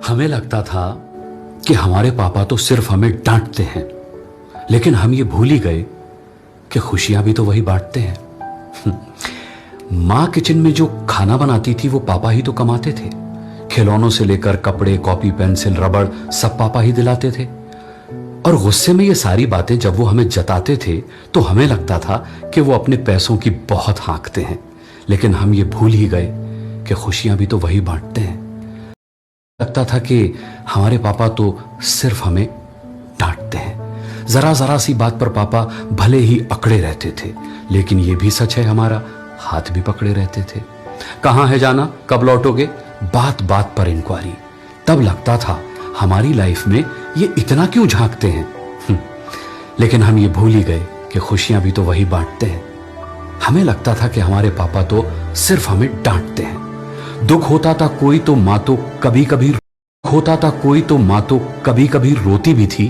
हमें लगता था कि हमारे पापा तो सिर्फ हमें डांटते हैं, लेकिन हम ये भूल ही गए कि खुशियां भी तो वही बांटते हैं। माँ किचन में जो खाना बनाती थी वो पापा ही तो कमाते थे। खिलौनों से लेकर कपड़े, कॉपी, पेंसिल, रबड़ सब पापा ही दिलाते थे। और गुस्से में ये सारी बातें जब वो हमें जताते थे तो हमें लगता था कि वो अपने पैसों की बहुत हाँकते हैं, लेकिन हम ये भूल ही गए कि खुशियां भी तो वही बांटते हैं। लगता था कि हमारे पापा तो सिर्फ हमें डांटते हैं। जरा जरा सी बात पर पापा भले ही अकड़े रहते थे, लेकिन ये भी सच है हमारा हाथ भी पकड़े रहते थे। कहाँ है जाना, कब लौटोगे, बात बात पर इंक्वायरी। तब लगता था हमारी लाइफ में ये इतना क्यों झांकते हैं। लेकिन हम ये भूल ही गए कि खुशियां भी तो वही बांटते हैं। हमें लगता था कि हमारे पापा तो सिर्फ हमें डांटते हैं। दुख होता था कोई तो माँ तो कभी कभी रोती भी थी।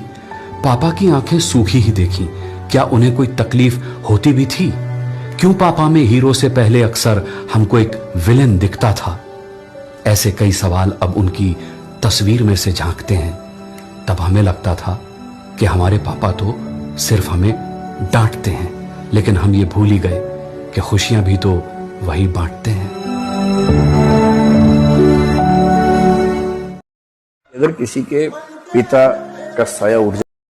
पापा की आंखें सूखी ही देखी, क्या उन्हें कोई तकलीफ होती भी थी? क्यों पापा में हीरो से पहले अक्सर हमको एक विलेन दिखता था? ऐसे कई सवाल अब उनकी तस्वीर में से झांकते हैं। तब हमें लगता था कि हमारे पापा तो सिर्फ हमें डांटते हैं, लेकिन हम ये भूल ही गए कि खुशियां भी तो वही बांटते हैं। अगर किसी के पिता का साया उठ